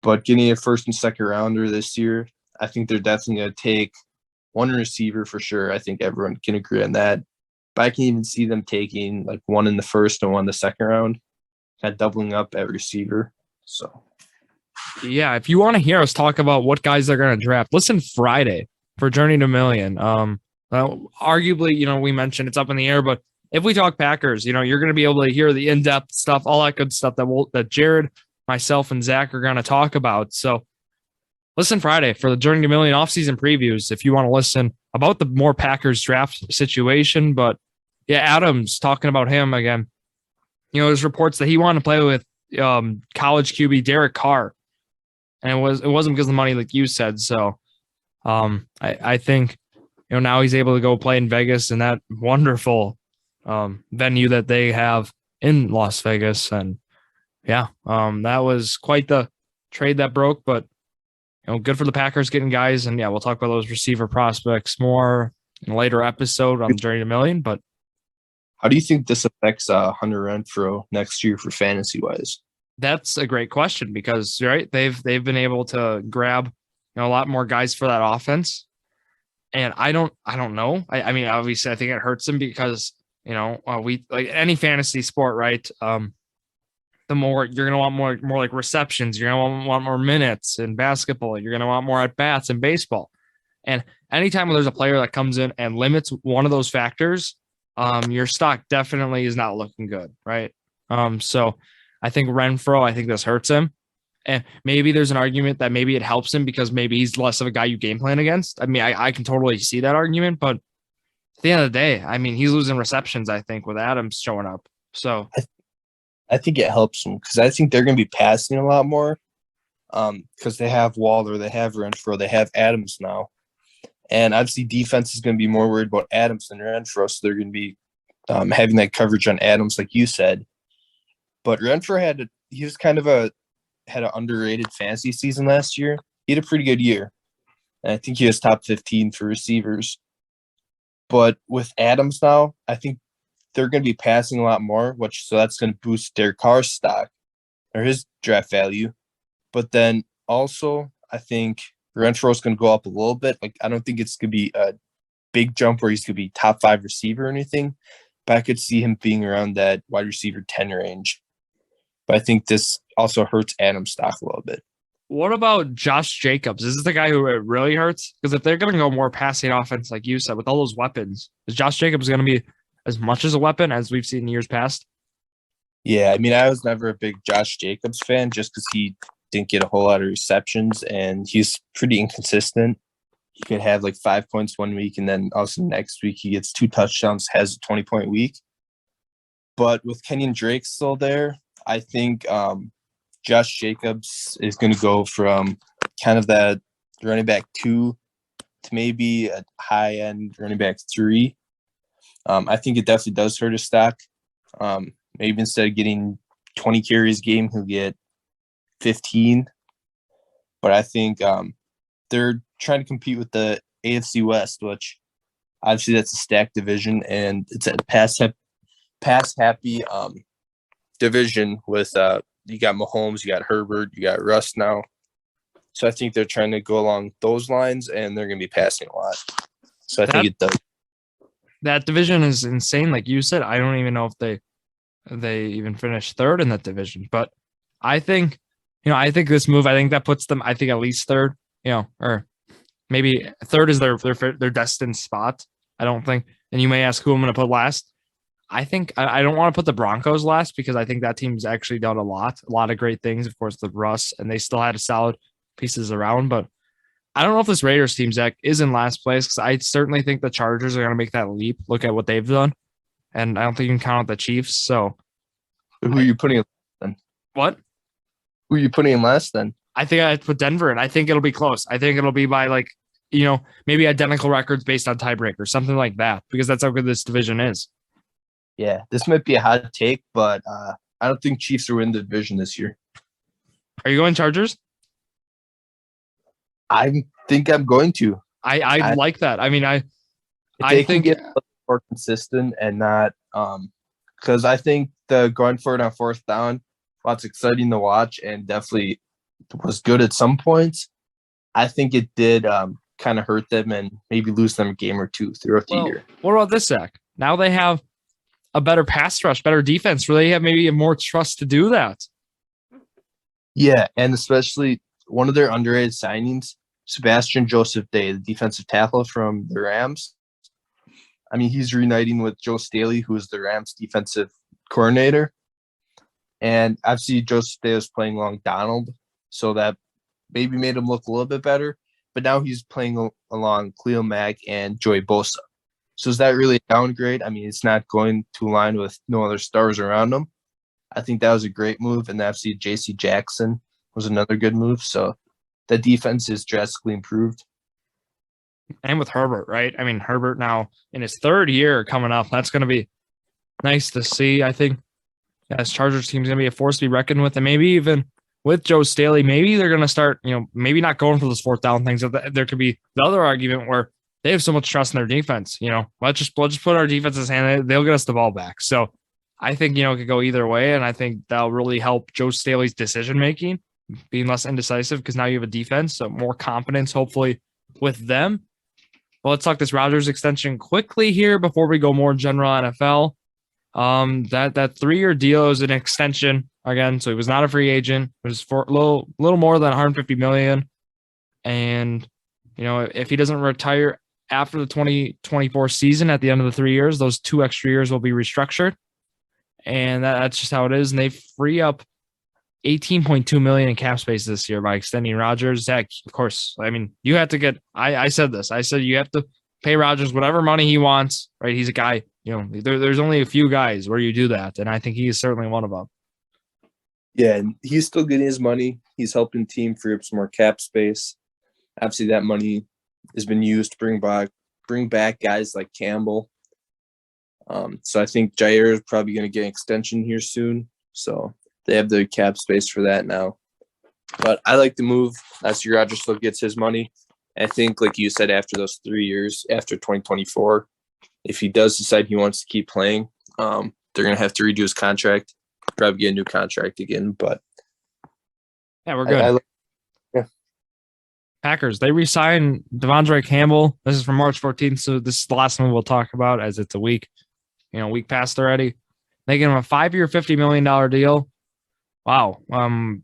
But getting a first and second rounder this year, I think they're definitely going to take one receiver for sure. I think everyone can agree on that. But I can even see them taking like one in the first and one in the second round, kind of doubling up at receiver. So, yeah, if you want to hear us talk about what guys they're going to draft, listen Friday for Journey to Million. Arguably, we mentioned it's up in the air, but if we talk Packers, you're going to be able to hear the in-depth stuff, all that good stuff that Jared, myself, and Zach are going to talk about. So listen Friday for the Journey to Million offseason previews if you want to listen about the more Packers draft situation. But yeah, Adams, talking about him again, there's reports that he wanted to play with college QB Derek Carr. And it wasn't because of the money, like you said. So I think, now he's able to go play in Vegas in that wonderful venue that they have in Las Vegas. And yeah, that was quite the trade that broke, but good for the Packers getting guys. And yeah, we'll talk about those receiver prospects more in a later episode on the Journey to Million. But how do you think this affects Hunter Renfrow next year for fantasy wise? That's a great question because right, they've been able to grab a lot more guys for that offense. And I don't know. I mean, obviously, I think it hurts them because we like any fantasy sport, right? The more you're going to want more like receptions, you're going to want more minutes in basketball, you're going to want more at bats in baseball. And anytime there's a player that comes in and limits one of those factors, your stock definitely is not looking good, right? So I think Renfrow, I think this hurts him. And maybe there's an argument that maybe it helps him because maybe he's less of a guy you game plan against. I mean, I can totally see that argument, but at the end of the day, I mean, he's losing receptions, I think, with Adams showing up. So I think it helps them because I think they're going to be passing a lot more because they have Waller, they have Renfro, they have Adams now. And obviously defense is going to be more worried about Adams than Renfro, so they're going to be having that coverage on Adams, like you said. But Renfro had an underrated fantasy season last year. He had a pretty good year. And I think he was top 15 for receivers. But with Adams now, I think they're going to be passing a lot more, so that's going to boost Derek Carr's stock or his draft value. But then also, I think Renfro is going to go up a little bit. Like, I don't think it's going to be a big jump where he's going to be top 5 receiver or anything, but I could see him being around that wide receiver 10 range. But I think this also hurts Adams' stock a little bit. What about Josh Jacobs? Is this the guy who it really hurts? Because if they're going to go more passing offense, like you said, with all those weapons, is Josh Jacobs going to be as much as a weapon as we've seen in years past? Yeah, I mean, I was never a big Josh Jacobs fan just because he didn't get a whole lot of receptions and he's pretty inconsistent. He could have like 5 points one week and then also next week he gets 2 touchdowns, has a 20-point week. But with Kenyon Drake still there, I think Josh Jacobs is going to go from kind of that running back 2 to maybe a high-end running back 3. I think it definitely does hurt his stock. Maybe instead of getting 20 carries a game, he'll get 15. But I think they're trying to compete with the AFC West, which obviously that's a stacked division, and it's a pass-happy division with you got Mahomes, you got Herbert, you got Russ now. So I think they're trying to go along those lines, and they're going to be passing a lot. So I think it does. That division is insane. Like you said, I don't even know if they even finished third in that division. But I think, I think this move, I think that puts them, I think at least third, or maybe third is their destined spot. I don't think. And you may ask who I'm going to put last. I think I don't want to put the Broncos last because I think that team's actually done a lot of great things. Of course, the Russ, and they still had a solid pieces around. But I don't know if this Raiders team, Zach, is in last place because I certainly think the Chargers are going to make that leap. Look at what they've done. And I don't think you can count out the Chiefs. So who are you putting in then? What? Who are you putting in last then? I think I'd put Denver, and I think it'll be close. I think it'll be by maybe identical records based on tiebreakers, something like that, because that's how good this division is. Yeah, this might be a hot take, but I don't think Chiefs are in the division this year. Are you going Chargers? I think I'm going to. I like that. I mean, I think think get more consistent and not because I think the going for it on 4th down, while it's exciting to watch and definitely was good at some points, I think it did kind of hurt them and maybe lose them a game or two throughout the year. What about this, Zach? Now they have a better pass rush, better defense, where they have maybe more trust to do that. Yeah, and especially one of their underrated signings, Sebastian Joseph Day, the defensive tackle from the Rams. I mean, he's reuniting with Joe Staley, who is the Rams defensive coordinator. And obviously, Joseph Day was playing along Donald, so that maybe made him look a little bit better. But now he's playing along Khalil Mack and Joey Bosa. So is that really a downgrade? I mean, it's not going to align with no other stars around him. I think that was a great move. And obviously, J.C. Jackson was another good move. So the defense is drastically improved. And with Herbert, right? I mean, Herbert now in his 3rd year coming up, that's going to be nice to see. I think this Chargers team is going to be a force to be reckoned with. And maybe even with Joe Staley, maybe they're going to start, maybe not going for those 4th down things. There could be the other argument where they have so much trust in their defense. Let's just put our defense's hand. They'll get us the ball back. So I think, it could go either way. And I think that'll really help Joe Staley's decision-making, being less indecisive because now you have a defense, so more confidence, hopefully, with them. Well, let's talk this Rodgers extension quickly here before we go more general NFL. That 3-year deal is an extension again, so he was not a free agent. It was for a little more than $150 million. And, if he doesn't retire after the 2024 season at the end of the 3 years, those 2 extra years will be restructured. And that's just how it is. And they free up $18.2 million in cap space this year by extending Rodgers. Zach, of course, I mean, you have to get, I said this, I said you have to pay Rodgers whatever money he wants, right? He's a guy, there's only a few guys where you do that. And I think he is certainly one of them. Yeah, and he's still getting his money. He's helping team free up some more cap space. Obviously, that money has been used to bring back guys like Campbell. So I think Jair is probably going to get an extension here soon. So they have the cap space for that now. But I like the move. That's your Rodgers still gets his money. I think, like you said, after those 3 years, after 2024, if he does decide he wants to keep playing, they're going to have to redo his contract, probably get a new contract again. But yeah, we're good. Yeah. Packers, they re-signed Devondre Campbell. This is from March 14th, so this is the last one we'll talk about as it's a week past already. They give him a 5-year, $50 million deal. Wow.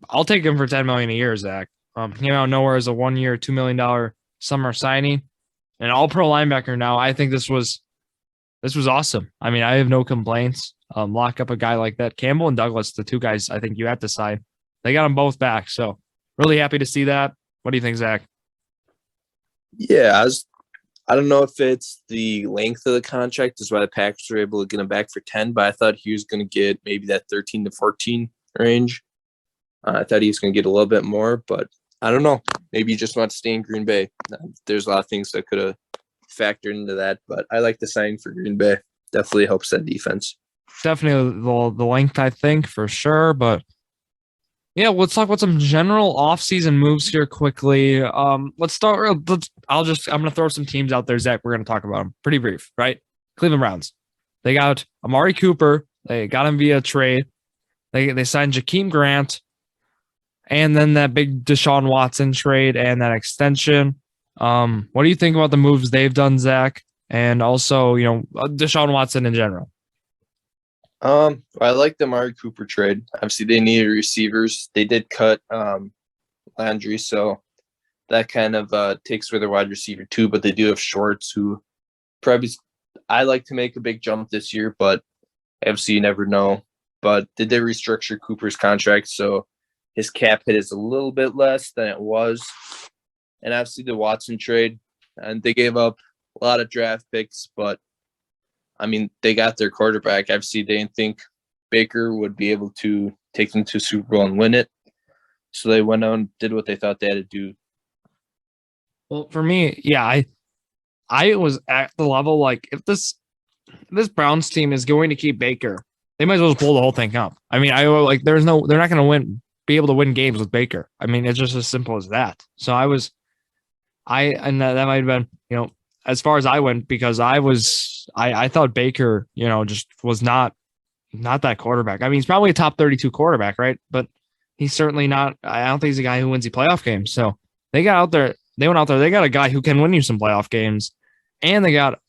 I'll take him for $10 million a year, Zach. Came out of nowhere as a 1-year, $2 million summer signing. An all-pro linebacker now. I think this was awesome. I mean, I have no complaints. Lock up a guy like that. Campbell and Douglas, the two guys I think you have to sign. They got them both back, so really happy to see that. What do you think, Zach? Yeah, I don't know if it's the length of the contract is why the Packers were able to get him back for 10, but I thought he was going to get maybe that 13 to 14 range. I thought he was going to get a little bit more, but I don't know. Maybe he just wants to stay in Green Bay. There's a lot of things that could have factored into that, but I like the signing for Green Bay. Definitely helps that defense. Definitely the length, I think, for sure. But yeah, let's talk about some general offseason moves here quickly. Let's start. I'm going to throw some teams out there, Zach. We're going to talk about them. Pretty brief, right? Cleveland Browns. They got Amari Cooper. They got him via trade. They signed Jakeem Grant. And then that big Deshaun Watson trade and that extension. What do you think about the moves they've done, Zach? And also, Deshaun Watson in general. I like the Amari Cooper trade. Obviously, they needed receivers. They did cut Landry, so that kind of takes away their wide receiver too. But they do have Shorts, who probably I like to make a big jump this year, but obviously you never know. But did they restructure Cooper's contract, so his cap hit is a little bit less than it was. And obviously the Watson trade, and they gave up a lot of draft picks, but I mean, they got their quarterback. Obviously, they didn't think Baker would be able to take them to Super Bowl and win it. So they went on and did what they thought they had to do. Well, for me, yeah, I was at the level, like, if this Browns team is going to keep Baker, they might as well just pull the whole thing up. I mean, they're not going to be able to win games with Baker. I mean, it's just as simple as that. So and that might have been, as far as I went, because I thought Baker, just was not that quarterback. I mean, he's probably a top 32 quarterback, right? But he's certainly not. I don't think he's a guy who wins the playoff games. So they went out there. They got a guy who can win you some playoff games, and they got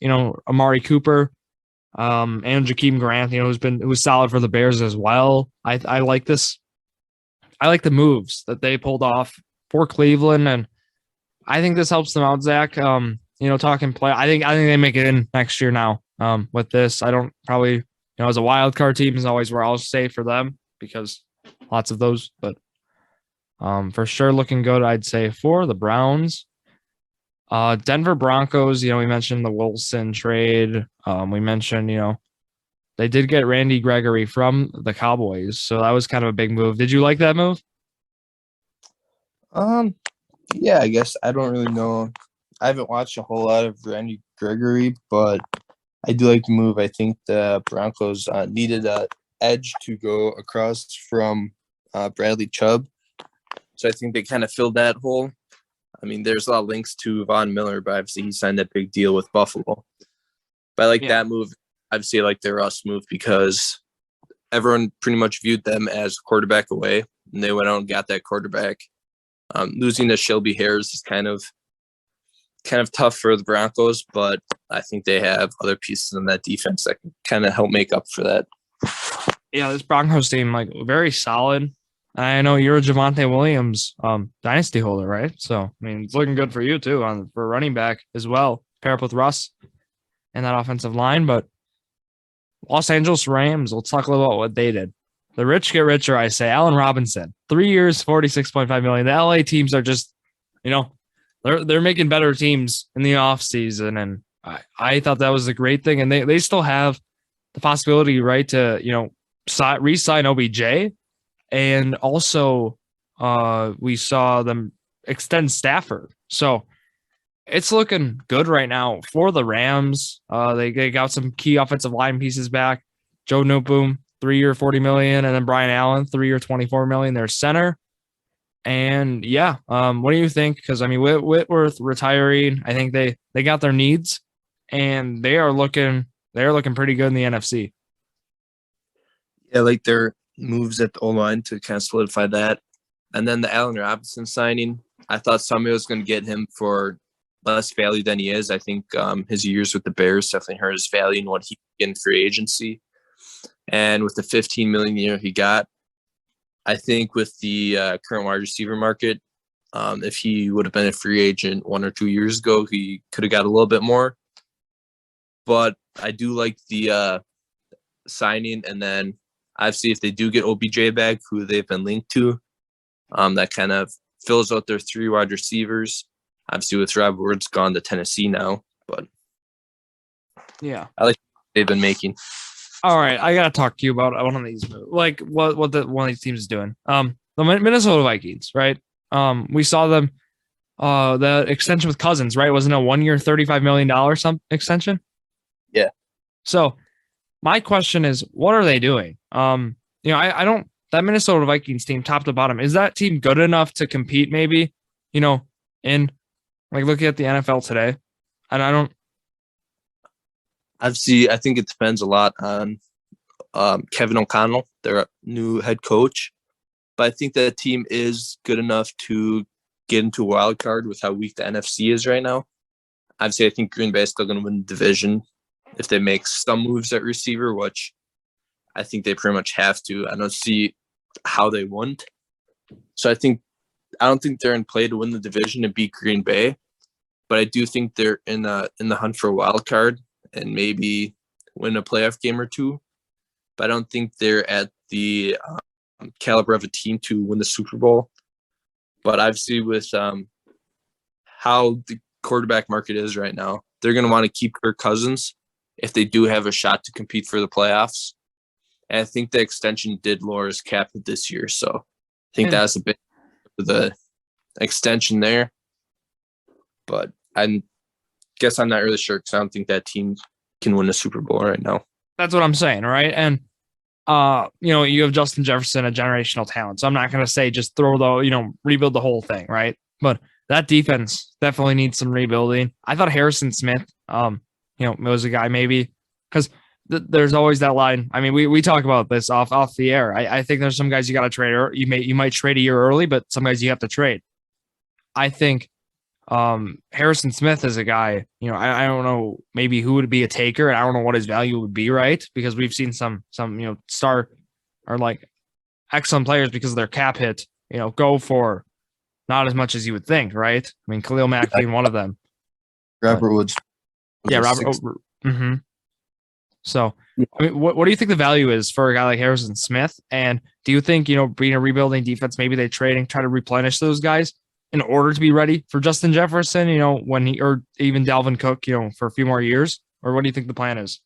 Amari Cooper, and Jakeem Grant, who was solid for the Bears as well. I like this. I like the moves that they pulled off for Cleveland, and I think this helps them out, Zach. Talking play. I think they make it in next year now. With this, I don't probably, as a wild card team is always where I'll say for them because lots of those, but for sure looking good, I'd say for the Browns. Denver Broncos, we mentioned the Wilson trade. We mentioned, they did get Randy Gregory from the Cowboys, so that was kind of a big move. Did you like that move? Yeah, I guess I don't really know. I haven't watched a whole lot of Randy Gregory, but I do like the move. I think the Broncos needed an edge to go across from Bradley Chubb. So I think they kind of filled that hole. I mean, there's a lot of links to Von Miller, but obviously he signed that big deal with Buffalo. But I like that move. Obviously, I like the Russ move because everyone pretty much viewed them as a quarterback away, and they went out and got that quarterback. Losing to Shelby Harris is kind of tough for the Broncos, but I think they have other pieces in that defense that can kind of help make up for that. Yeah, this Broncos team, very solid. I know you're a Javonte Williams dynasty holder, right? So, I mean, it's looking good for you too for running back as well. Pair up with Russ and that offensive line. But Los Angeles Rams, let's talk a little about what they did. The rich get richer, I say. Allen Robinson, 3 years, $46.5 million. The LA teams are just, they're making better teams in the offseason. And I thought that was a great thing. And they still have the possibility, right, to, re-sign OBJ. And also we saw them extend Stafford. So it's looking good right now for the Rams. They got some key offensive line pieces back. Joe Newboom, 3-year, $40 million, and then Brian Allen, 3-year, $24 million. Their center. And what do you think? Because Whitworth retiring, I think they got their needs, and they're looking pretty good in the NFC. Yeah, like their moves at the O-line to kind of solidify that. And then the Allen Robinson signing, I thought somebody was going to get him for less value than he is. I think his years with the Bears definitely hurt his value in what he get in free agency. And with the $15 million a year he got, I think with the current wide receiver market, if he would have been a free agent 1 or 2 years ago, he could have got a little bit more. But I do like the signing. And then obviously if they do get OBJ back, who they've been linked to, that kind of fills out their 3 wide receivers. Obviously with Rob Woods gone to Tennessee now, but yeah, I like what they've been making. All right, I gotta talk to you about one of these, like what one of these teams is doing. The Minnesota Vikings, right? We saw them, the extension with Cousins, right? Wasn't a 1-year, $35 million extension? Yeah. So my question is, what are they doing? I don't. That Minnesota Vikings team, top to bottom, is that team good enough to compete? Maybe, in like looking at the NFL today, and I don't. Obviously, I think it depends a lot on Kevin O'Connell, their new head coach. But I think that team is good enough to get into a wild card with how weak the NFC is right now. Obviously, I think Green Bay is still going to win the division if they make some moves at receiver, which I think they pretty much have to. I don't see how they won't. So I don't think they're in play to win the division and beat Green Bay. But I do think they're in the hunt for a wild card and maybe win a playoff game or two. But I don't think they're at the caliber of a team to win the Super Bowl. But obviously with how the quarterback market is right now, they're going to want to keep Kirk Cousins if they do have a shot to compete for the playoffs. And I think the extension did lower his cap this year. So I think that's a bit of the extension there. But I guess I'm not really sure because I don't think that team can win a Super Bowl right now. That's what I'm saying, right? And you have Justin Jefferson, a generational talent. So I'm not going to say just rebuild the whole thing, right? But that defense definitely needs some rebuilding. I thought Harrison Smith, was a guy maybe because there's always that line. I mean, we talk about this off the air. I think there's some guys you got to trade. Or you might trade a year early, but some guys you have to trade. I think Harrison Smith is a guy, I don't know maybe who would be a taker, and I don't know what his value would be, right? Because we've seen some star or like excellent players because of their cap hit, go for not as much as you would think, right? I mean, Khalil Mack being one of them. Robert Woods. Yeah, Robert. Mm-hmm. So, I mean, what do you think the value is for a guy like Harrison Smith? And do you think, being a rebuilding defense, maybe they trade and try to replenish those guys in order to be ready for Justin Jefferson, or even Dalvin Cook, for a few more years? Or what do you think the plan is?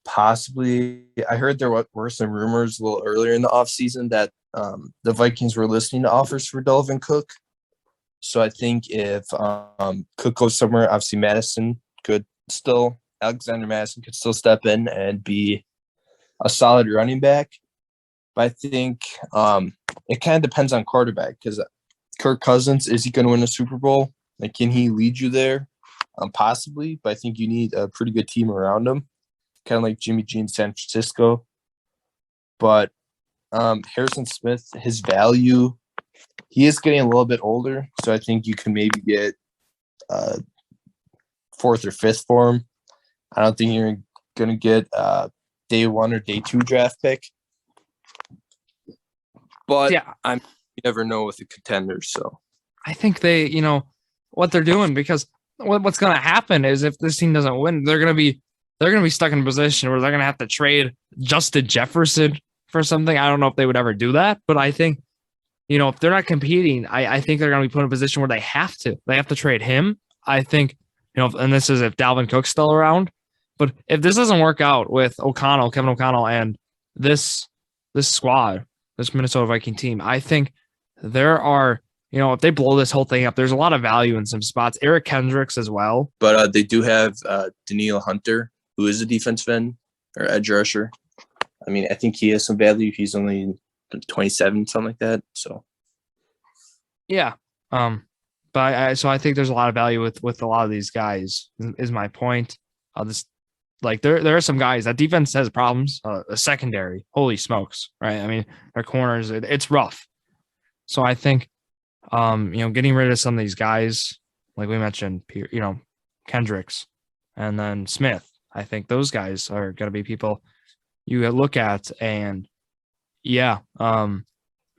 Possibly. I heard there were some rumors a little earlier in the offseason that the Vikings were listening to offers for Dalvin Cook. So I think if Cook goes somewhere, obviously Alexander Madison could still step in and be a solid running back. But I think it kind of depends on quarterback because Kirk Cousins, is he going to win a Super Bowl? Like, can he lead you there? Possibly, but I think you need a pretty good team around him, kind of like Jimmy G in San Francisco. But Harrison Smith, his value, he is getting a little bit older, so I think you can maybe get 4th or 5th for him. I don't think you're going to get day 1 or day 2 draft pick. But yeah, you never know with the contenders. So I think they, what they're doing, because what's going to happen is if this team doesn't win, they're going to be stuck in a position where they're going to have to trade Justin Jefferson for something. I don't know if they would ever do that, but I think, if they're not competing, I think they're going to be put in a position where they have to. They have to trade him. I think, and this is if Dalvin Cook's still around. But if this doesn't work out with Kevin O'Connell, and this squad, this Minnesota Viking team, I think there are, if they blow this whole thing up, there's a lot of value in some spots. Eric Kendricks as well. But they do have Daniil Hunter, who is a defensive end or edge rusher. I mean, I think he has some value. He's only 27, something like that. So, yeah. But I think there's a lot of value with a lot of these guys. Is my point. There are some guys that defense has problems. A secondary, holy smokes, right? I mean, their corners, it's rough. So I think, getting rid of some of these guys, like we mentioned, Kendricks, and then Smith. I think those guys are going to be people you look at, and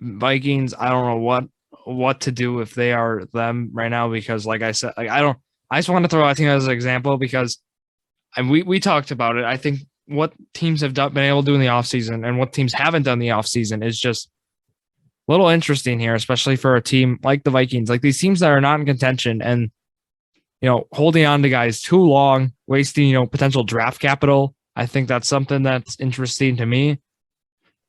Vikings. I don't know what to do if they are them right now, because like I said, I just want to throw out as an example, because we talked about it. I think what teams have been able to do in the offseason and what teams haven't done in the offseason is just a little interesting here, especially for a team like the Vikings, like these teams that are not in contention and, holding on to guys too long, wasting, potential draft capital. I think that's something that's interesting to me.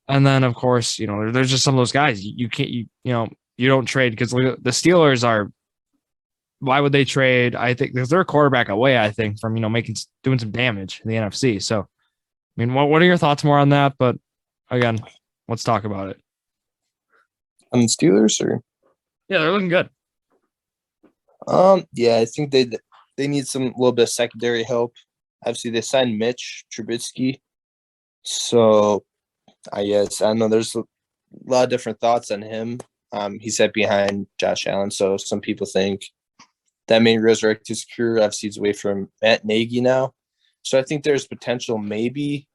And then, of course, there's just some of those guys you can't, you don't trade, because the Steelers are, why would they trade? I think because they're a quarterback away, I think, from, doing some damage in the NFC. So, I mean, what are your thoughts more on that? But again, let's talk about it. On the Steelers, or? Yeah, they're looking good. Yeah, I think they need some little bit of secondary help. Obviously, they signed Mitch Trubisky. So, I don't know. There's a lot of different thoughts on him. He's set behind Josh Allen, so some people think that may resurrect his career. Obviously, he's away from Matt Nagy now. So I think there's potential maybe.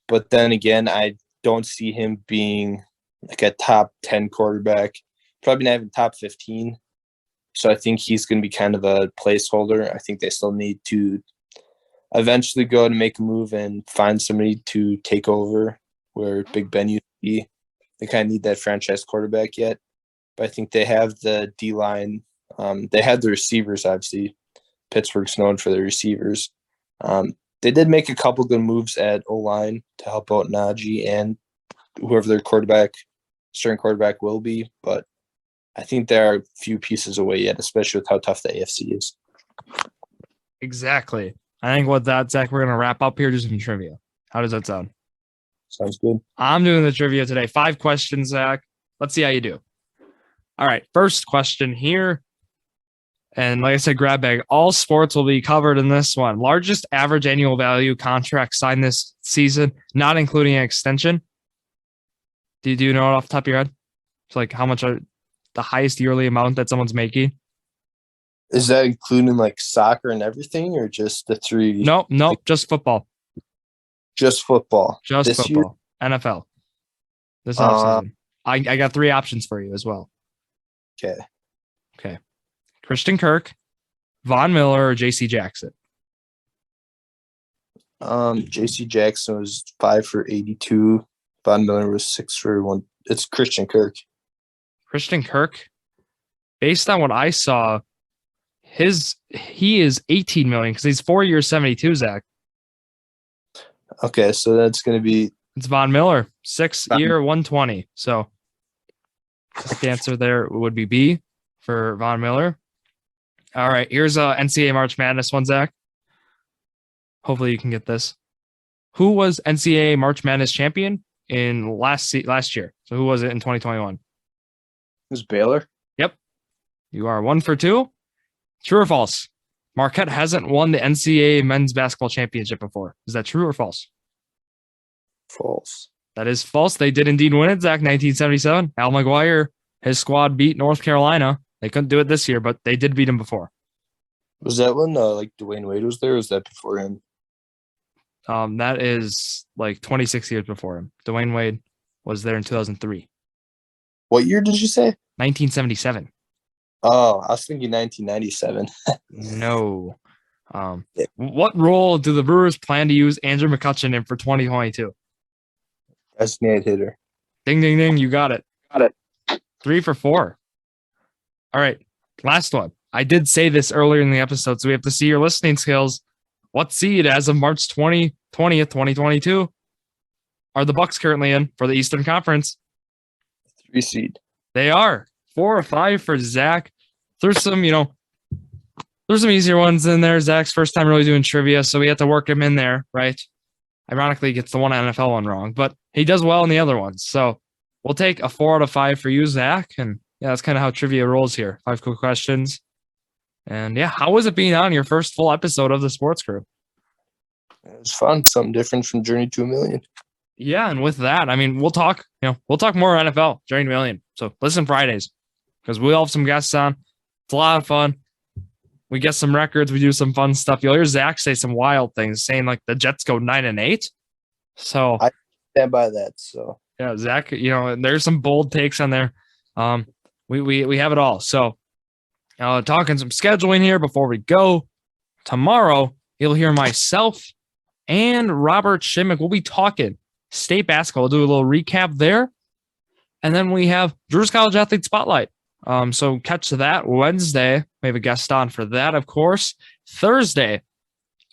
But then again, I don't see him being like a top 10 quarterback, probably not even top 15. So I think he's going to be kind of a placeholder. I think they still need to eventually go and make a move and find somebody to take over where Big Ben used to be. They kind of need that franchise quarterback yet. But I think they have the D-line. They had the receivers, obviously. Pittsburgh's known for their receivers. They did make a couple good moves at O-line to help out Najee and whoever their starting quarterback will be. But I think there are a few pieces away yet, especially with how tough the AFC is. Exactly. I think with that, Zach, we're going to wrap up here. Just some trivia. How does that sound? Sounds good. I'm doing the trivia today. 5 questions, Zach. Let's see how you do. All right. First question here. And like I said, grab bag. All sports will be covered in this one. Largest average annual value contract signed this season, not including an extension. Do you know it off the top of your head? It's like how much are the highest yearly amount that someone's making? Is that including like soccer and everything, or just the 3? No, just football. Just football. Just this football. Year? NFL. This offseason. I got 3 options for you as well. Okay. Christian Kirk, Von Miller, or J.C. Jackson? J.C. Jackson was 5 for 82. Von Miller was 6 for 1. It's Christian Kirk. Christian Kirk, based on what I saw, he is 18 million because he's 4 years, 72, Zach. Okay, so that's going to be... It's Von Miller, 6 year, 120. So the answer there would be B for Von Miller. All right, here's a NCAA March Madness one, Zach. Hopefully you can get this. Who was NCAA March Madness champion in last year? So who was it in 2021? It was Baylor. Yep. You are 1 for 2. True or false? Marquette hasn't won the NCAA men's basketball championship before. Is that true or false? False. That is false. They did indeed win it, Zach, 1977. Al McGuire, his squad beat North Carolina. They couldn't do it this year, but they did beat him before. Was that when Dwayne Wade was there, or was that before him? That is like 26 years before him. Dwayne Wade was there in 2003. What year did you say? 1977. Oh, I was thinking 1997. No. What role do the Brewers plan to use Andrew McCutchen in for 2022? Designated hitter. Ding, ding, ding. You got it. 3 for 4. All right. Last one. I did say this earlier in the episode, so we have to see your listening skills. What seed as of March 20th, 2022 are the Bucks currently in for the Eastern Conference? 3 seed. They are 4 or 5 for Zack. There's some easier ones in there. Zach's first time really doing trivia, so we have to work him in there, right? Ironically, he gets the one NFL one wrong, but he does well in the other ones. So we'll take a 4 out of 5 for you, Zach. And yeah, that's kind of how trivia rolls here. 5 quick questions. And yeah, how was it being on your first full episode of the Sports Crew? It was fun. Something different from Journey to a Million. Yeah, and with that, I mean, we'll talk more NFL, Journey to a Million. So listen Fridays, because we'll have some guests on. It's a lot of fun. We get some records. We do some fun stuff. You'll hear Zach say some wild things, saying like the Jets go 9-8. So I stand by that. So yeah, Zach, there's some bold takes on there. We have it all. So talking some scheduling here before we go. Tomorrow, you'll hear myself and Robert Shimmick. We'll be talking state basketball. We'll do a little recap there. And then we have Drew's College Athlete Spotlight. So catch that Wednesday. We have a guest on for that, of course. Thursday,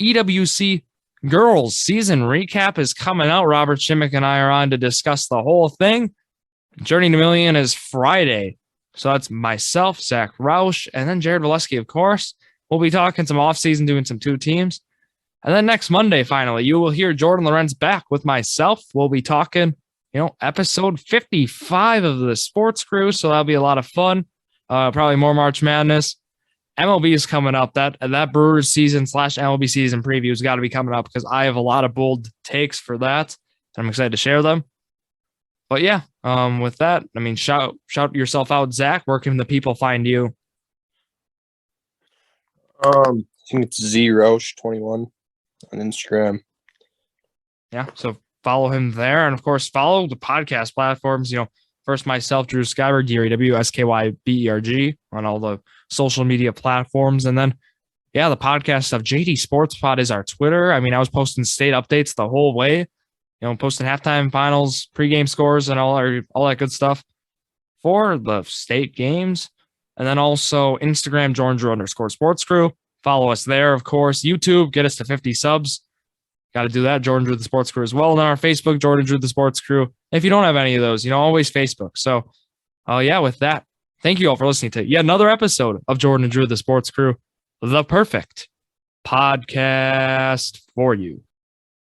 EWC Girls Season Recap is coming out. Robert Shimmick and I are on to discuss the whole thing. Journey to Million is Friday. So that's myself, Zach Rausch, and then Jared Valesky, of course. We'll be talking some offseason, doing some 2 teams. And then next Monday, finally, you will hear Jordon Lawrenz back with myself. We'll be talking, episode 55 of the Sports Crew. So that'll be a lot of fun. Probably more March Madness. MLB is coming up. That Brewers season / MLB season preview has got to be coming up because I have a lot of bold takes for that. I'm excited to share them. But yeah, with that, I mean, shout yourself out, Zach. Where can the people find you? I think it's ZRausch21 on Instagram. Yeah, so follow him there. And of course, follow the podcast platforms. First myself, Drew Skyberg, DREW, on all the social media platforms. And then, yeah, the podcast stuff. JD Sports Pod is our Twitter. I mean, I was posting state updates the whole way. Posting halftime finals, pregame scores, and all that good stuff for the state games. And then also Instagram, Jordan_Sports Crew. Follow us there, of course. YouTube, get us to 50 subs. Got to do that. Jordan Drew the Sports Crew as well. And then our Facebook, Jordan Drew the Sports Crew. If you don't have any of those, always Facebook. So, yeah, with that, thank you all for listening to yet another episode of Jordan Drew the Sports Crew, the perfect podcast for you.